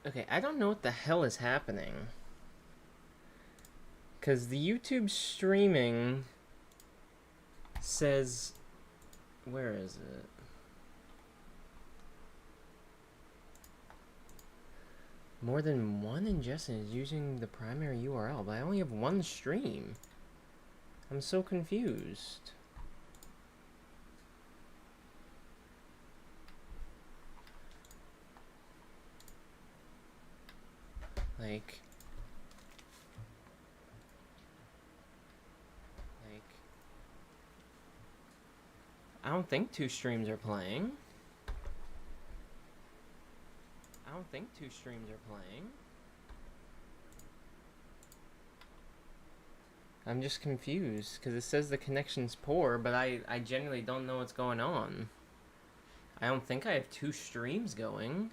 Okay, I don't know what the hell is happening. Because the YouTube streaming says... Where is it? More than one ingestion is using the primary URL, but I only have one stream. I'm so confused. Like... I don't think two streams are playing. I don't think two streams are playing. I'm just confused, because it says the connection's poor, but I genuinely don't know what's going on. I don't think I have two streams going.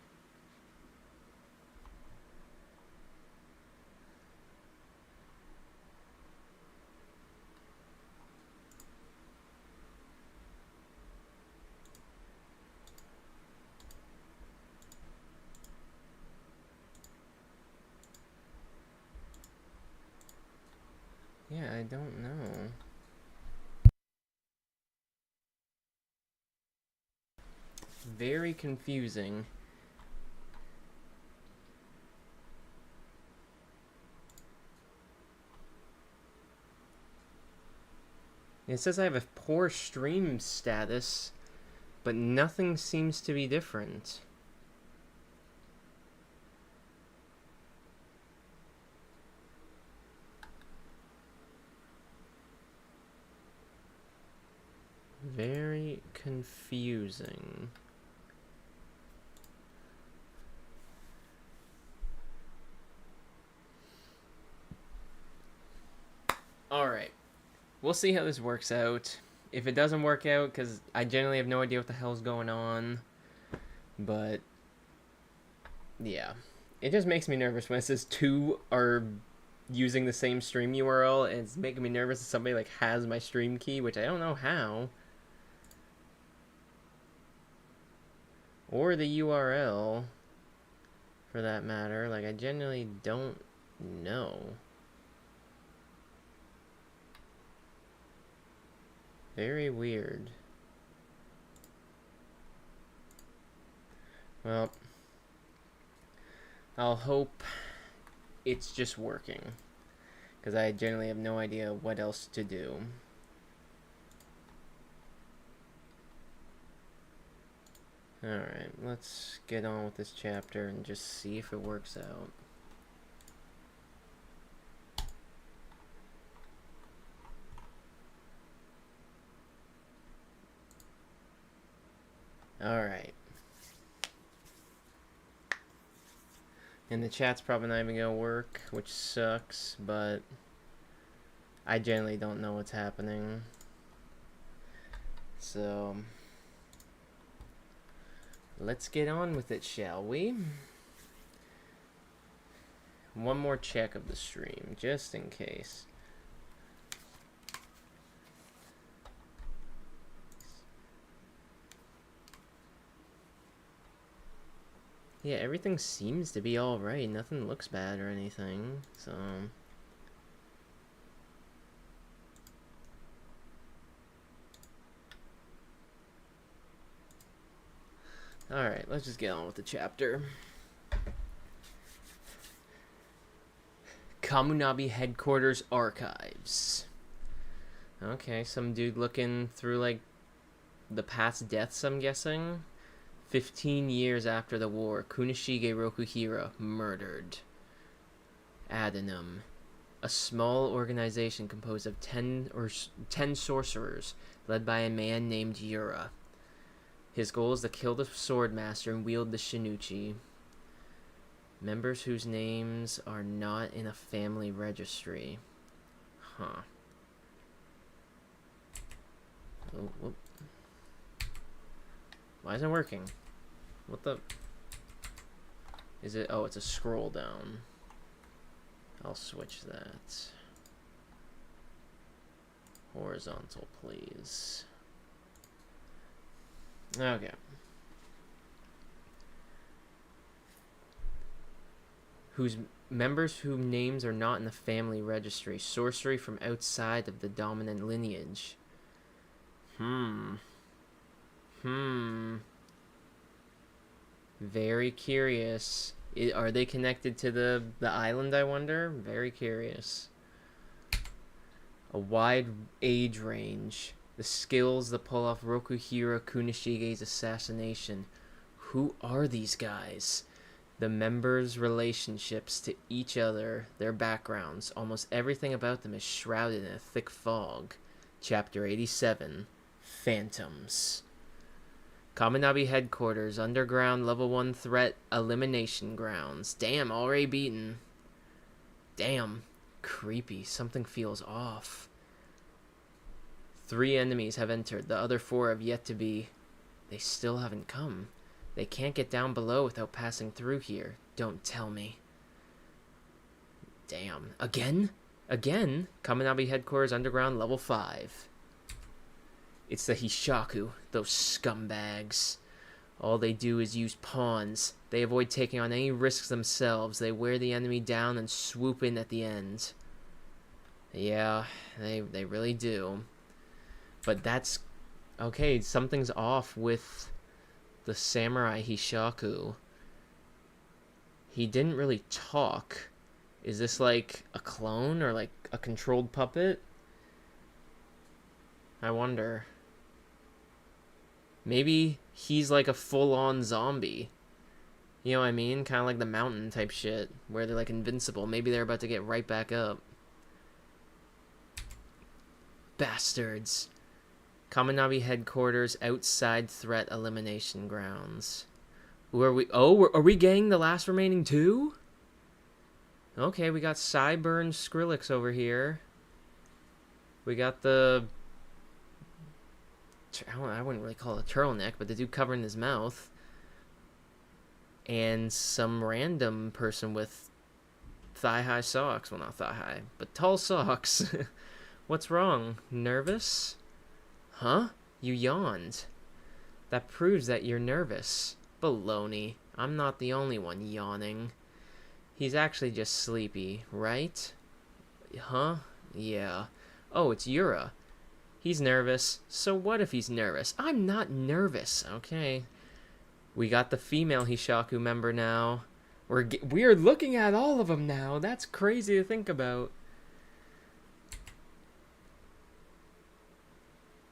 Yeah, I don't know. Very confusing. It says I have a poor stream status, but nothing seems to be different. Very confusing. Alright. We'll see how this works out. If it doesn't work out, because I generally have no idea what the hell's going on. But, yeah. It just makes me nervous when it says two are using the same stream URL, and it's making me nervous that somebody, like, has my stream key, which I don't know how. Or the URL, for that matter. Like, I genuinely don't know. Very weird. Well, I'll hope it's just working, because I generally have no idea what else to do. Alright, let's get on with this chapter and just see if it works out. Alright. And the chat's probably not even gonna work, which sucks, but I generally don't know what's happening. So, let's get on with it, shall we? One more check of the stream, just in case. Yeah, everything seems to be alright. Nothing looks bad or anything, so... Alright, let's just get on with the chapter. Kamunabi Headquarters Archives. Okay, some dude looking through, like, the past deaths, I'm guessing. 15 years after the war, Kunishige Rokuhira murdered. Adenum, a small organization composed of 10 sorcerers, led by a man named Yura. His goal is to kill the swordmaster and wield the Shinuchi. Members whose names are not in a family registry. Huh. Oh, why isn't it working? What the... Is it... Oh, it's a scroll down. I'll switch that. Horizontal, please. Okay. whose members whose names are not in the family registry. Sorcery from outside of the dominant lineage. Very curious. Are they connected to the island, I wonder? Very curious. A wide age range. The skills that pull off Rokuhira Kunishige's assassination. Who are these guys? The members' relationships to each other, their backgrounds, almost everything about them is shrouded in a thick fog. Chapter 87. Phantoms. Kaminabi headquarters, underground level 1 threat elimination grounds. Damn, already beaten. Damn, creepy. Something feels off. 3 enemies have entered. The other 4 have yet to be. They still haven't come. They can't get down below without passing through here. Don't tell me. Damn. Again? Again? Kaminabi headquarters, underground level 5. It's the Hishaku, those scumbags. All they do is use pawns. They avoid taking on any risks themselves. They wear the enemy down and swoop in at the end. Yeah, they really do. But that's... okay, something's off with the samurai Hishaku. He didn't really talk. Is this like a clone or like a controlled puppet? I wonder. Maybe he's like a full-on zombie. You know what I mean? Kind of like the Mountain type shit, where they're like invincible. Maybe they're about to get right back up. Bastards. Kaminabi headquarters, outside threat elimination grounds. Who are we? Oh, are we getting the last remaining 2? Okay, we got Cyburn Skrillex over here. We got the... I wouldn't really call it a turtleneck, but the dude covering his mouth. And some random person with thigh-high socks. Well, not thigh-high, but tall socks. What's wrong? Nervous? Huh? You yawned. That proves that you're nervous. Baloney. I'm not the only one yawning. He's actually just sleepy, right? Huh? Yeah. Oh, it's Yura. He's nervous. So what if he's nervous? I'm not nervous, okay? We got the female Hishaku member now. We're looking at all of them now. That's crazy to think about.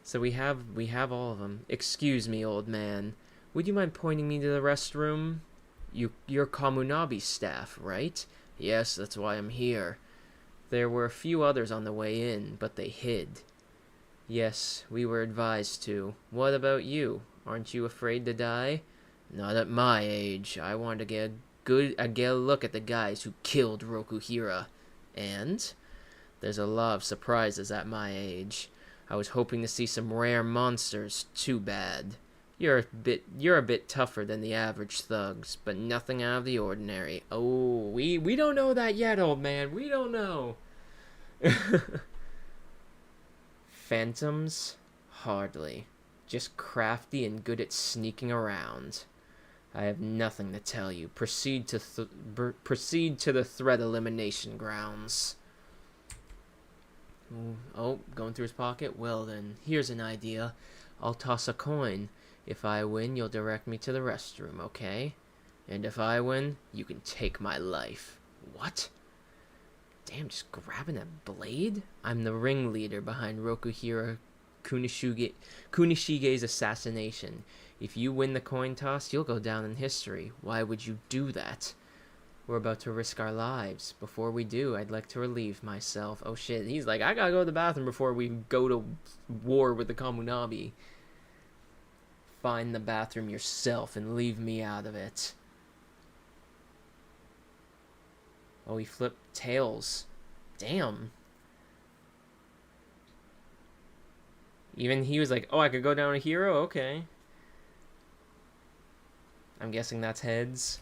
So we have all of them. Excuse me, old man. Would you mind pointing me to the restroom? You're Kamunabi's staff, right? Yes, that's why I'm here. There were a few others on the way in, but they hid. Yes, we were advised to. What about you? Aren't you afraid to die? Not at my age. I want to get a look at the guys who killed Rokuhira. And? There's a lot of surprises at my age. I was hoping to see some rare monsters. Too bad. You're a bit tougher than the average thugs, but nothing out of the ordinary. Oh, we don't know that yet, old man. We don't know. Phantoms? Hardly. Just crafty and good at sneaking around. I have nothing to tell you. Proceed to the threat elimination grounds. Oh, going through his pocket? Well then, here's an idea. I'll toss a coin. If I win, you'll direct me to the restroom, okay? And if I win, you can take my life. What? Damn, just grabbing a blade? I'm the ringleader behind Rokuhira Kunishige's assassination. If you win the coin toss, you'll go down in history. Why would you do that? We're about to risk our lives. Before we do, I'd like to relieve myself. Oh shit, he's like, I gotta go to the bathroom before we go to war with the Kamunabi. Find the bathroom yourself and leave me out of it. Oh, he flipped tails. Damn. Even he was like, oh, I could go down a hero? Okay. I'm guessing that's heads.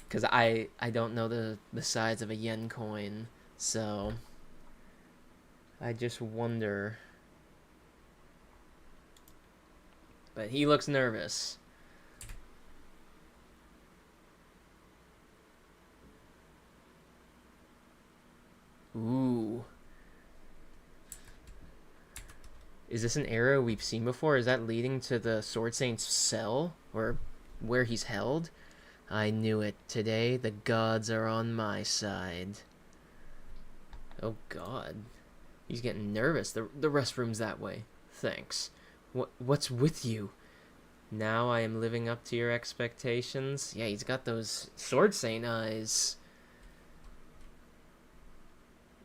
Because I don't know the size of a yen coin. So I just wonder. But he looks nervous. Is this an area we've seen before? Is that leading to the Sword Saint's cell? Or where he's held? I knew it. Today, the gods are on my side. Oh god. He's getting nervous. The restroom's that way. Thanks. What's with you? Now I am living up to your expectations. Yeah, he's got those Sword Saint eyes.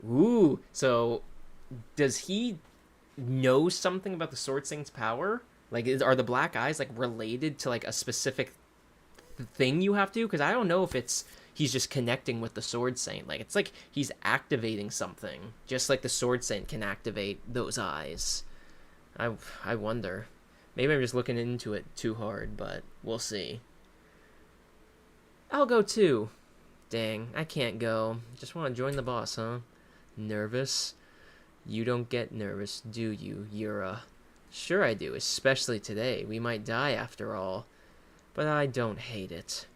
Ooh, so does he know something about the Sword Saint's power? Like, are the black eyes like related to like a specific thing you have to? Because I don't know if it's he's just connecting with the Sword Saint. Like, it's like he's activating something, just like the Sword Saint can activate those eyes. I wonder. Maybe I'm just looking into it too hard, but we'll see. I'll go too. Dang, I can't go. Just want to join the boss, huh? Nervous? You don't get nervous, do you, Yura? Sure I do, especially today. We might die after all. But I don't hate it.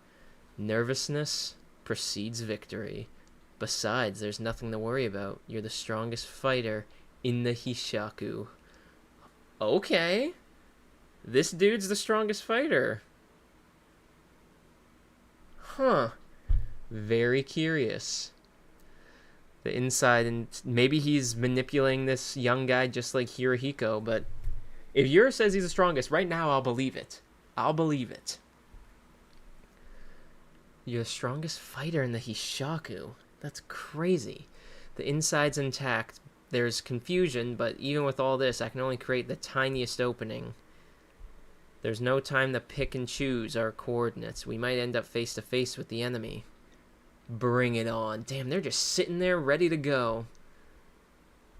Nervousness precedes victory. Besides, there's nothing to worry about. You're the strongest fighter in the Hishaku. Okay. This dude's the strongest fighter. Huh. Very curious. The inside, and maybe he's manipulating this young guy just like Hirohiko, but if Yura says he's the strongest, right now I'll believe it. I'll believe it. You're the strongest fighter in the Hishaku. That's crazy. The inside's intact. There's confusion, but even with all this, I can only create the tiniest opening. There's no time to pick and choose our coordinates. We might end up face to face with the enemy. Bring it on. Damn, they're just sitting there ready to go.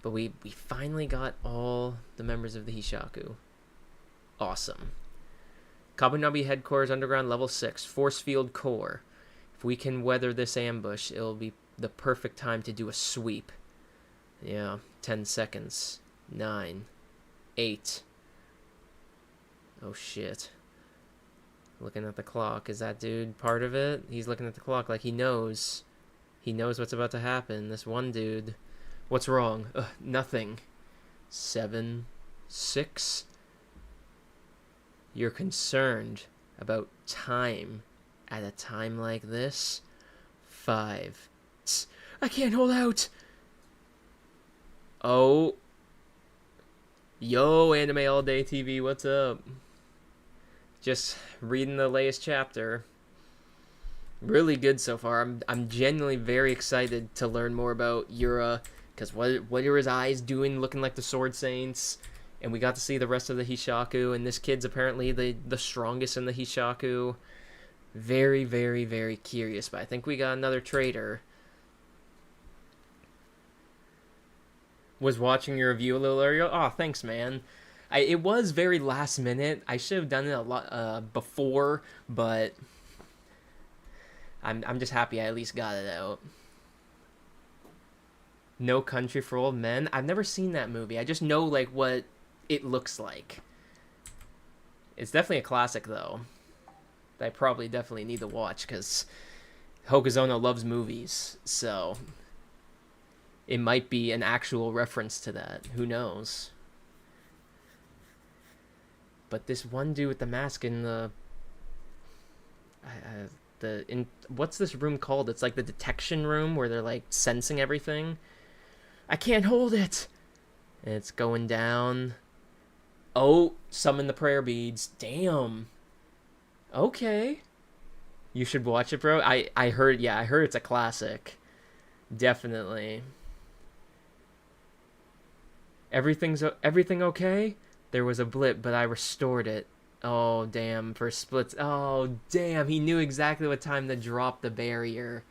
But we finally got all the members of the Hishaku. Awesome. Kabunabi headquarters underground level 6. Force field core. If we can weather this ambush, it'll be the perfect time to do a sweep. Yeah, 10 seconds. 9. 8. Oh shit. Looking at the clock. Is that dude part of it? He's looking at the clock like he knows. He knows what's about to happen. This one dude. What's wrong? Nothing. 7. 6. You're concerned about time at a time like this? 5. I can't hold out! Oh. Yo, Anime All Day TV, what's up? Just reading the latest chapter. Really good so far. I'm genuinely very excited to learn more about Yura, because what are his eyes doing looking like the Sword Saints? And we got to see the rest of the Hishaku, and this kid's apparently the strongest in the Hishaku. Very, very, very curious, but I think we got another traitor. Was watching your review a little earlier. Oh, thanks, man. It was very last minute. I should have done it a lot before, but I'm just happy I at least got it out. No Country for Old Men. I've never seen that movie. I just know like what it looks like. It's definitely a classic though. That I probably definitely need to watch because Hokuzono loves movies, so it might be an actual reference to that. Who knows? But this one dude with the mask in what's this room called? It's like the detection room where they're like sensing everything. I can't hold it. And it's going down. Oh, summon the prayer beads. Damn. Okay. You should watch it, bro. I heard it's a classic. Definitely. Everything okay? There was a blip, but I restored it. Oh, damn. For splits. Oh, damn. He knew exactly what time to drop the barrier.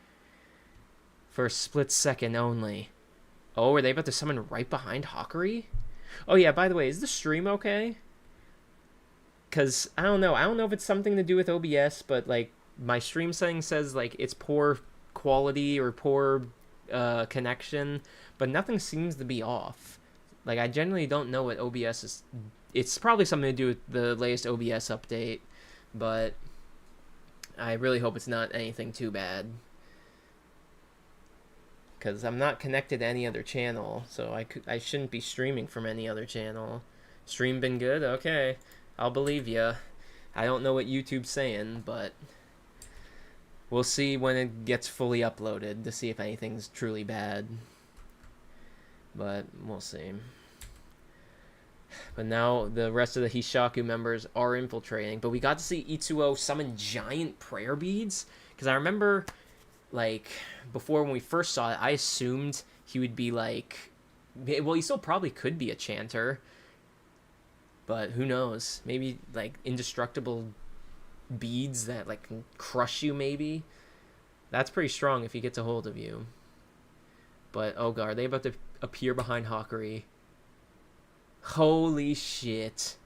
For a split second only. Oh, are they about to summon right behind Hakuri? Oh, yeah, by the way, is the stream okay? Because, I don't know. I don't know if it's something to do with OBS, but, like, my stream setting says, like, it's poor quality or poor connection, but nothing seems to be off. Like, I generally don't know what OBS is. It's probably something to do with the latest OBS update, but I really hope it's not anything too bad. Because I'm not connected to any other channel, so I shouldn't be streaming from any other channel. Stream been good? Okay. I'll believe ya. I don't know what YouTube's saying, but we'll see when it gets fully uploaded to see if anything's truly bad. But we'll see. But now the rest of the Hishaku members are infiltrating. But we got to see Itsuo summon giant prayer beads. Because I remember, like, before when we first saw it, I assumed he would be like... Well, he still probably could be a chanter. But who knows? Maybe, like, indestructible beads that, like, can crush you, maybe? That's pretty strong if he gets a hold of you. But, oh god, are they about to appear behind Hakuri? Holy shit.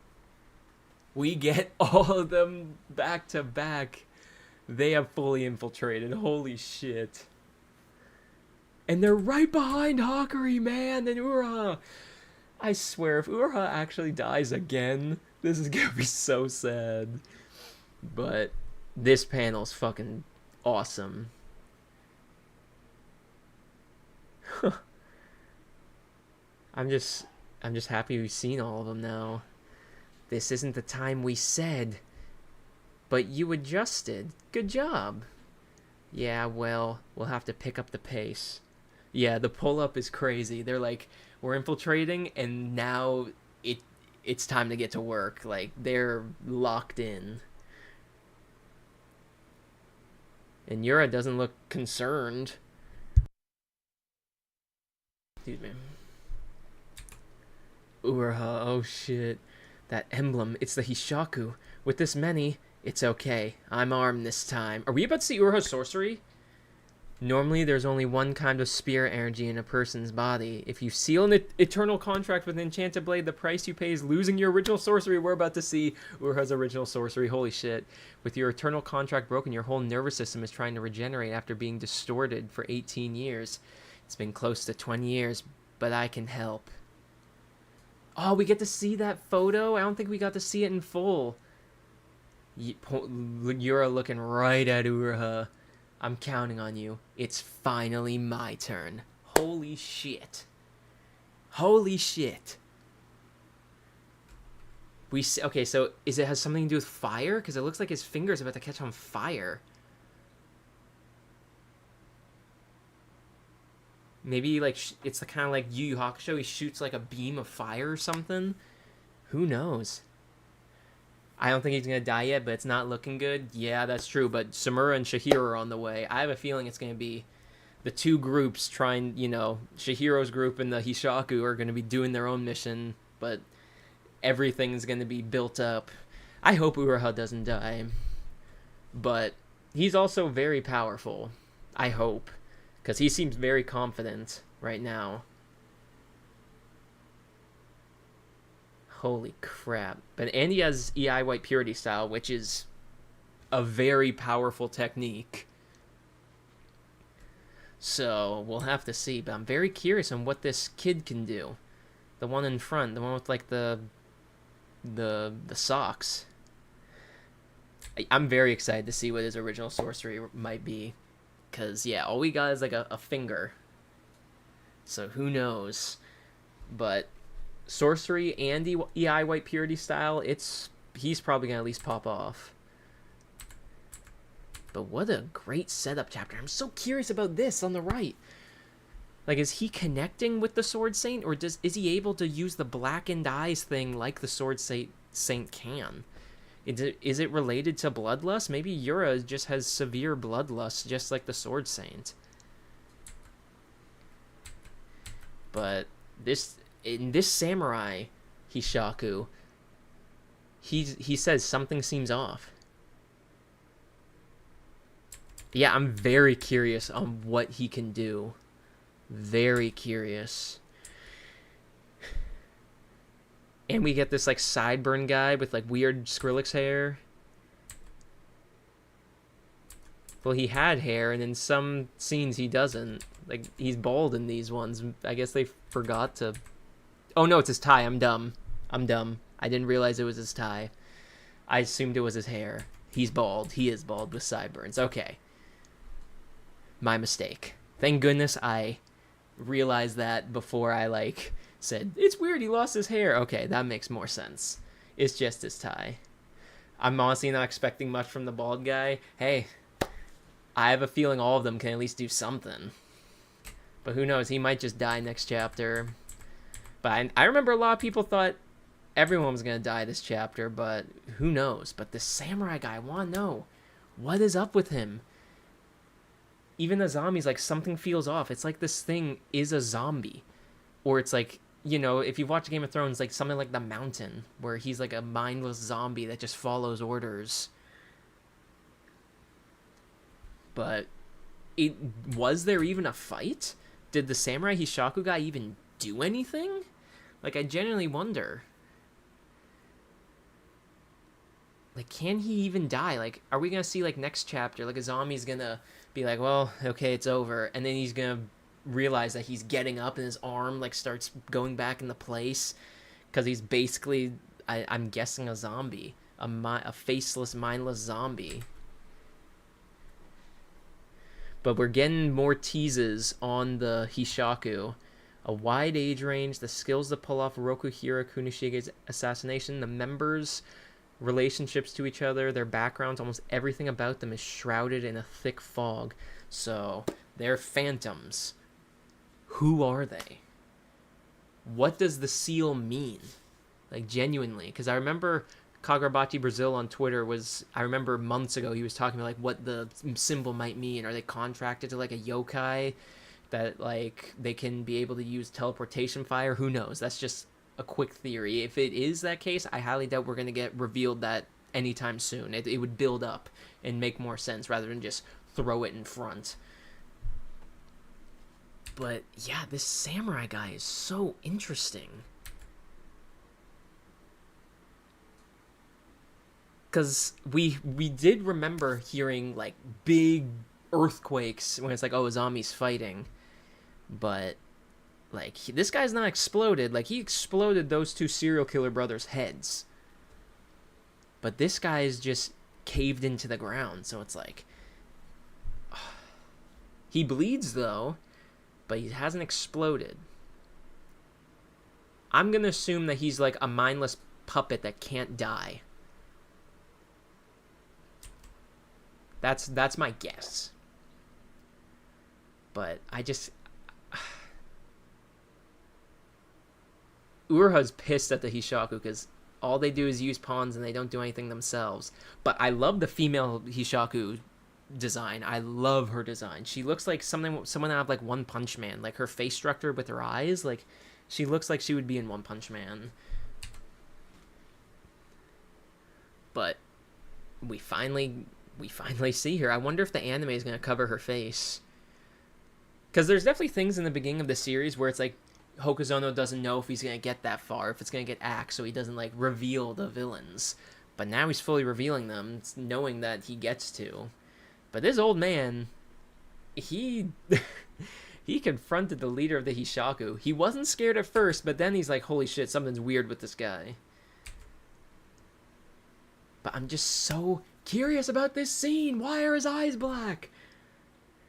We get all of them back to back. They have fully infiltrated. Holy shit. And they're right behind Hakuri, man, and Uraha. I swear, if Uraha actually dies again, this is gonna be so sad. But this panel's fucking awesome. I'm just happy we've seen all of them now. This isn't the time we said. But you adjusted. Good job. Yeah, well, we'll have to pick up the pace. Yeah, the pull-up is crazy. They're like, we're infiltrating, and now it's time to get to work. Like, they're locked in. And Yura doesn't look concerned. Excuse me. Uraha, oh shit. That emblem, it's the Hishaku. With this many, it's okay. I'm armed this time. Are we about to see Uraha's sorcery? Normally, there's only one kind of spirit energy in a person's body. If you seal an eternal contract with an enchanted blade, the price you pay is losing your original sorcery. We're about to see Uraha's original sorcery. Holy shit. With your eternal contract broken, your whole nervous system is trying to regenerate after being distorted for 18 years. It's been close to 20 years, but I can help. Oh, we get to see that photo? I don't think we got to see it in full. Yura looking right at Uraha. I'm counting on you. It's finally my turn. Holy shit. Holy shit. Okay, so has it something to do with fire? Because it looks like his finger's about to catch on fire. Maybe, like, it's kind of like Yu Yu Hakusho. He shoots, like, a beam of fire or something. Who knows? I don't think he's going to die yet, but it's not looking good. Yeah, that's true, but Samura and Shihiro are on the way. I have a feeling it's going to be the two groups trying, you know, Shihiro's group and the Hishaku are going to be doing their own mission, but everything's going to be built up. I hope Uraha doesn't die, but he's also very powerful. I hope, because he seems very confident right now. Holy crap. And he has EI White Purity style, which is a very powerful technique. So, we'll have to see. But I'm very curious on what this kid can do. The one in front. The one with, like, the socks. I'm very excited to see what his original sorcery might be. Because, yeah, all we got is, like, a finger. So, who knows? But sorcery and EI White Purity style, he's probably gonna at least pop off. But what a great setup chapter. I'm so curious about this on the right. Like, is he connecting with the Sword Saint, or is he able to use the blackened eyes thing like the Sword Saint can? Is it related to bloodlust? Maybe Yura just has severe bloodlust, just like the Sword Saint. But in this samurai Hishaku, he says something seems off. Yeah, I'm very curious on what he can do. Very curious. And we get this, like, sideburn guy with, like, weird Skrillex hair. Well, he had hair, and in some scenes he doesn't. Like, he's bald in these ones. I guess they forgot to... Oh, no, it's his tie. I'm dumb. I didn't realize it was his tie. I assumed it was his hair. He's bald. He is bald with sideburns. Okay. My mistake. Thank goodness I realized that before I, like, said, "It's weird he lost his hair." Okay, that makes more sense. It's just his tie. I'm honestly not expecting much from the bald guy. Hey, I have a feeling all of them can at least do something. But who knows? He might just die next chapter. But I remember a lot of people thought everyone was going to die this chapter, but who knows? But the samurai guy, I want to know, what is up with him? Even the zombies, like, something feels off. It's like this thing is a zombie. Or it's like, you know, if you've watched Game of Thrones, like something like The Mountain, where he's like a mindless zombie that just follows orders. But was there even a fight? Did the samurai Hishaku guy even do anything? Like, I genuinely wonder. Like, can he even die? Like, are we gonna see, like, next chapter, like, a zombie's gonna be like, well, okay, it's over, and then he's gonna realize that he's getting up and his arm, like, starts going back into place? Because he's basically, I'm guessing, a zombie. A faceless, mindless zombie. But we're getting more teases on the Hishaku. A wide age range, the skills to pull off Rokuhira Kunishige's assassination, the members' relationships to each other, their backgrounds, almost everything about them is shrouded in a thick fog. So, they're phantoms. Who are they? What does the seal mean? Like, genuinely. Because I remember Kagurabachi Brazil on Twitter I remember months ago, he was talking about, like, what the symbol might mean. Are they contracted to, like, a yokai that, like, they can be able to use teleportation fire? Who knows? That's just a quick theory. If it is that case, I highly doubt we're going to get revealed that anytime soon. It would build up and make more sense rather than just throw it in front. But, yeah, this samurai guy is so interesting. Because we did remember hearing, like, big earthquakes when it's like, oh, a zombie's fighting. But, like, this guy's not exploded. Like, he exploded those two serial killer brothers' heads. But this guy's just caved into the ground. So it's like, he bleeds, though, but he hasn't exploded. I'm going to assume that he's like a mindless puppet that can't die. That's my guess. But I just... Uruha's pissed at the Hishaku because all they do is use pawns and they don't do anything themselves. But I love the female Hishaku design. I love her design. She looks like someone out of like One Punch Man. Like her face structure with her eyes. Like she looks like she would be in One Punch Man. But we finally see her. I wonder if the anime is going to cover her face. Because there's definitely things in the beginning of the series where it's like Hokuzono doesn't know if he's going to get that far, if it's going to get axed, so he doesn't like reveal the villains. But now he's fully revealing them, knowing that he gets to. But this old man, he confronted the leader of the Hishaku. He wasn't scared at first, but then he's like, holy shit, something's weird with this guy. But I'm just so curious about this scene. Why are his eyes black?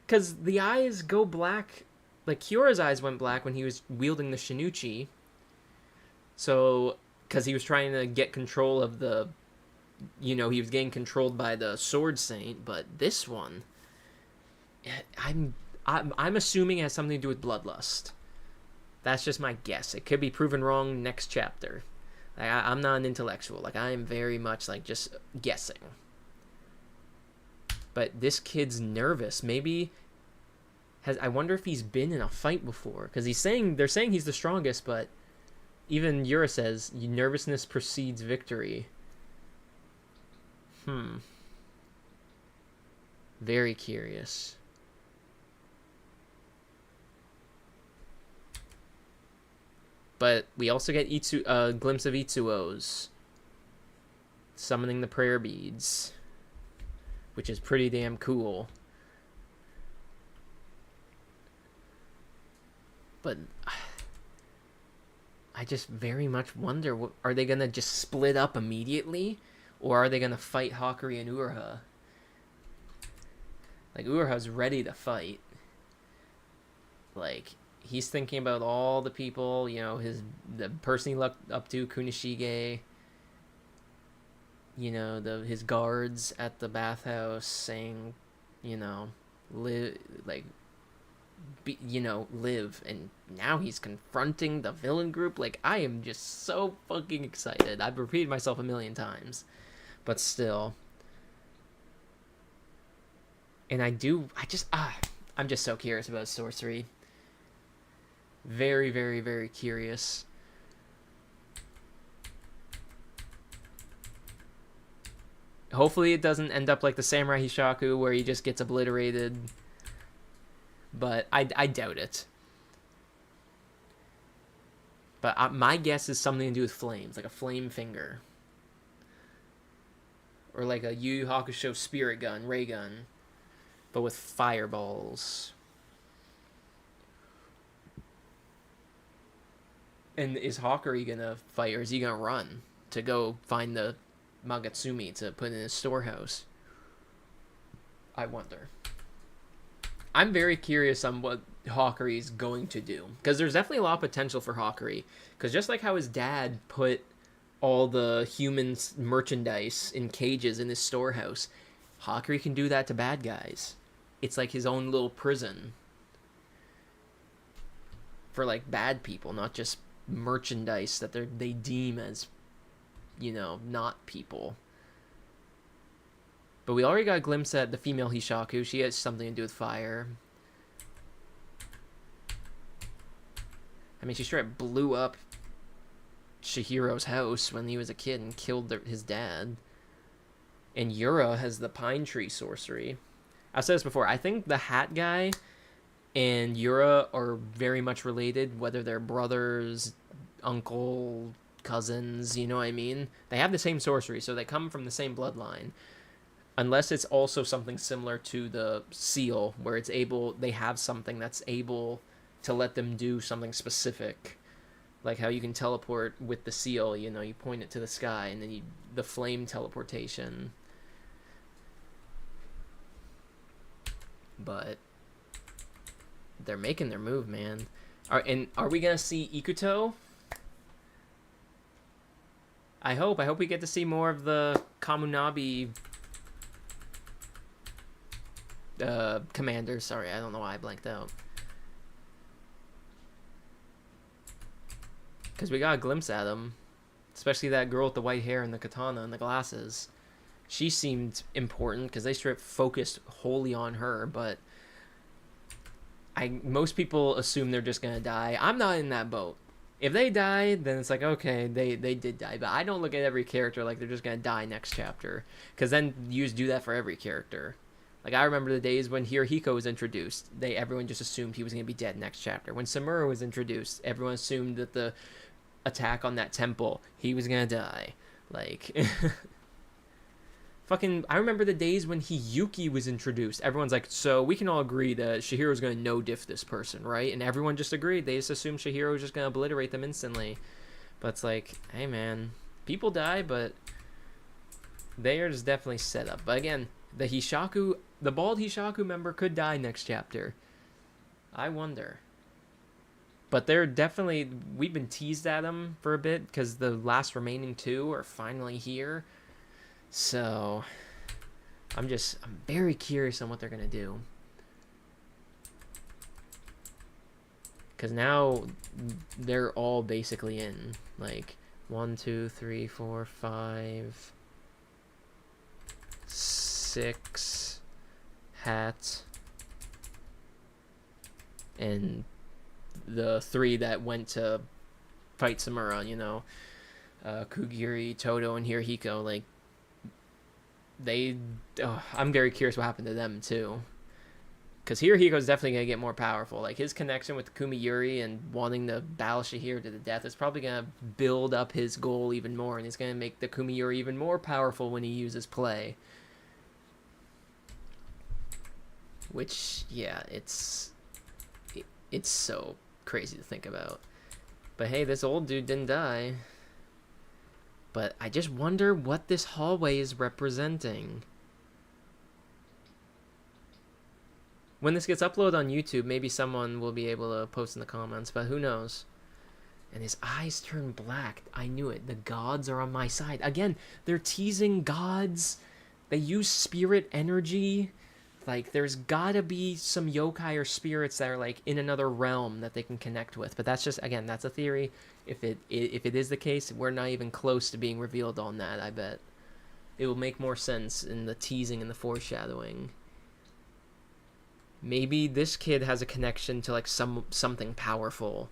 Because the eyes go black. Like, Kyora's eyes went black when he was wielding the Shinuchi. So, because he was trying to get control of the... You know, he was getting controlled by the Sword Saint. But this one... I'm assuming it has something to do with bloodlust. That's just my guess. It could be proven wrong next chapter. Like, I'm not an intellectual. Like, I am very much, like, just guessing. But this kid's nervous. Maybe... I wonder if he's been in a fight before. Because they're saying he's the strongest, but even Yura says, nervousness precedes victory. Very curious. But we also get a glimpse of Itsuo's summoning the prayer beads, which is pretty damn cool. But I just very much wonder, are they going to just split up immediately? Or are they going to fight Hakuri and Uruha? Like, Uruha's ready to fight. Like, he's thinking about all the people, you know, the person he looked up to, Kunishige, you know, his guards at the bathhouse saying, you know, live, like, you know, live. And now he's confronting the villain group. Like, I am just so fucking excited. I've repeated myself a million times, but still. And I'm just so curious about sorcery. Very, very, very curious. Hopefully it doesn't end up like the Samurai Hishaku where he just gets obliterated. But I doubt it. But my guess is something to do with flames, like a flame finger. Or like a Yu Yu Hakusho spirit gun, ray gun. But with fireballs. And is Hawkeye gonna fight, or is he gonna run to go find the Magatsumi to put in his storehouse? I wonder. I'm very curious on what Hawkeye is going to do, because there's definitely a lot of potential for Hawkeye. Because just like how his dad put all the humans' merchandise in cages in his storehouse, Hawkeye can do that to bad guys. It's like his own little prison for like bad people, not just merchandise that they deem as, you know, not people. But we already got a glimpse at the female Hishaku. She has something to do with fire. I mean, she straight up blew up Shihiro's house when he was a kid and killed his dad. And Yura has the pine tree sorcery. I've said this before. I think the hat guy and Yura are very much related, whether they're brothers, uncle, cousins, you know what I mean? They have the same sorcery, so they come from the same bloodline. Unless it's also something similar to the seal, where they have something that's able to let them do something specific. Like how you can teleport with the seal, you know, you point it to the sky, and then the flame teleportation. But they're making their move, man. Are we gonna see Ikuto? I hope we get to see more of the Kamunabi commanders. Sorry, I don't know why I blanked out. Because we got a glimpse at them. Especially that girl with the white hair and the katana and the glasses. She seemed important because they straight focused wholly on her, but most people assume they're just gonna die. I'm not in that boat. If they die, then it's like, okay, they did die. But I don't look at every character like they're just gonna die next chapter, because then you just do that for every character. Like, I remember the days when Hirohiko was introduced. Everyone just assumed he was gonna be dead next chapter. When Samura was introduced, everyone assumed that the attack on that temple, he was gonna die. Like, fucking, I remember the days when Hiyuki was introduced. Everyone's like, so we can all agree that Shihiro's gonna no-diff this person, right? And everyone just agreed. They just assumed Shihiro was just gonna obliterate them instantly. But it's like, hey man, people die, but theirs definitely set up. But again, the bald Hishaku member could die next chapter. I wonder. But they're definitely, we've been teased at them for a bit, because the last remaining two are finally here. So, I'm very curious on what they're going to do. Because now, they're all basically in. Like, 1, 2, 3, 4, 5, 6 hats. And the 3 that went to fight Samura, you know. Kugiri, Todo, and Hirohiko, like, I'm very curious what happened to them too, because Hirohiko's definitely gonna get more powerful. Like, his connection with Kumiyuri and wanting to battle Shihiro to the death is probably gonna build up his goal even more, and he's gonna make the Kumiyuri even more powerful when he uses play. Which, yeah, it's so crazy to think about. But hey, this old dude didn't die. But I just wonder what this hallway is representing. When this gets uploaded on YouTube, maybe someone will be able to post in the comments, but who knows. And his eyes turn black. I knew it. The gods are on my side. Again, they're teasing gods. They use spirit energy. Like, there's gotta be some yokai or spirits that are, like, in another realm that they can connect with. But that's just, again, that's a theory. If it is the case, we're not even close to being revealed on that, I bet. It will make more sense in the teasing and the foreshadowing. Maybe this kid has a connection to, like, something powerful.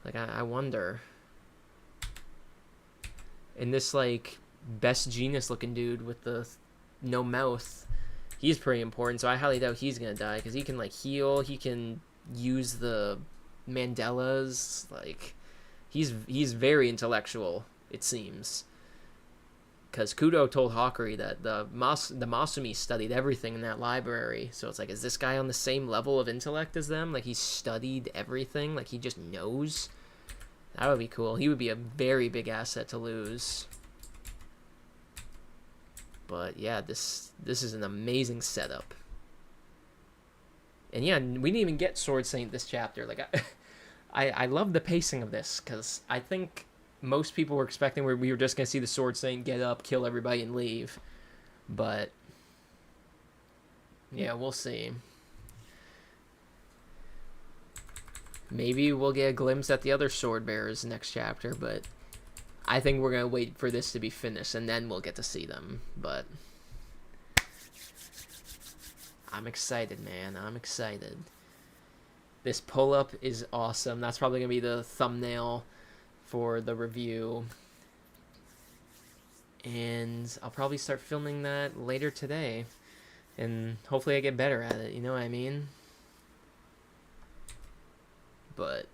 Like, I wonder. And this, like, best genius looking dude with the no mouth, he's pretty important, so I highly doubt he's gonna die, because he can, like, heal, he can use the Mandelas, like, he's very intellectual, it seems. Because Kudo told Hawkeri that the Masumi studied everything in that library, so it's like, is this guy on the same level of intellect as them? Like, he studied everything, like, he just knows? That would be cool. He would be a very big asset to lose. But yeah, this is an amazing setup. And yeah, we didn't even get Sword Saint this chapter. Like, I love the pacing of this, because I think most people were expecting we were just going to see the Sword Saint get up, kill everybody, and leave. But yeah, we'll see. Maybe we'll get a glimpse at the other sword bearers next chapter, but I think we're going to wait for this to be finished, and then we'll get to see them. But I'm excited, man. I'm excited. This pull-up is awesome. That's probably going to be the thumbnail for the review. And I'll probably start filming that later today. And hopefully I get better at it, you know what I mean? But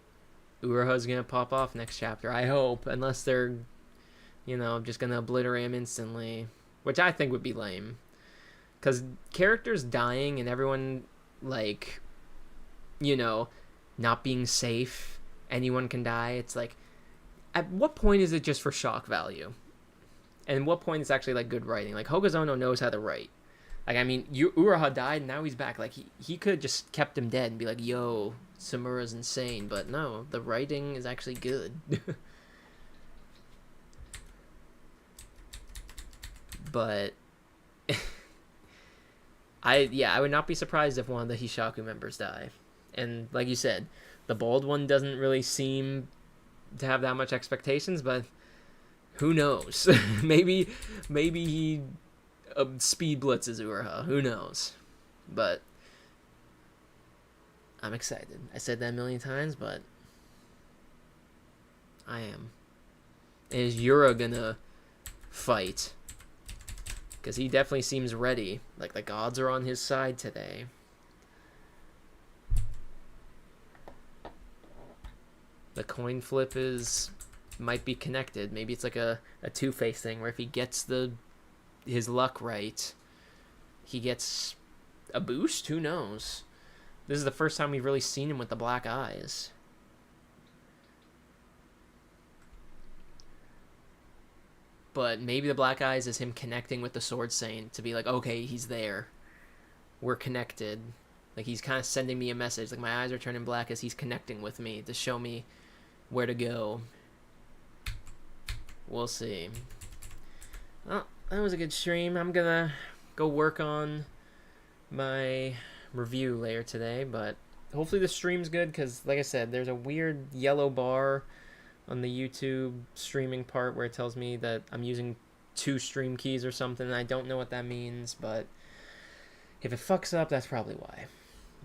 Uraha's going to pop off next chapter, I hope. Unless they're, you know, just going to obliterate him instantly. Which I think would be lame. Because characters dying and everyone, like, you know, not being safe, anyone can die. It's like, at what point is it just for shock value? And what point is actually, like, good writing? Like, Hogazono knows how to write. Like, I mean, Uraha died, and now he's back. Like, he could have just kept him dead and be like, yo, Samura's insane. But no, the writing is actually good. But I would not be surprised if one of the Hishaku members die. And like you said, the bald one doesn't really seem to have that much expectations, but who knows? maybe he speed blitzes Uraha. Who knows? But I'm excited. I said that a million times, but I am. Is Yura gonna fight? Because he definitely seems ready. Like, the gods are on his side today. The coin flip might be connected. Maybe it's like a two-face thing, where if he gets his luck right, he gets a boost? Who knows? This is the first time we've really seen him with the black eyes. But maybe the black eyes is him connecting with the Sword Saint to be like, okay, he's there. We're connected. Like, he's kind of sending me a message. Like, my eyes are turning black as he's connecting with me to show me where to go. We'll see. Well, that was a good stream. I'm gonna go work on my review later today, but hopefully the stream's good, because, like I said, there's a weird yellow bar on the YouTube streaming part where it tells me that I'm using 2 stream keys or something. I don't know what that means, but if it fucks up, that's probably why.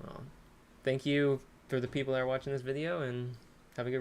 Well, thank you for the people that are watching this video, and have a good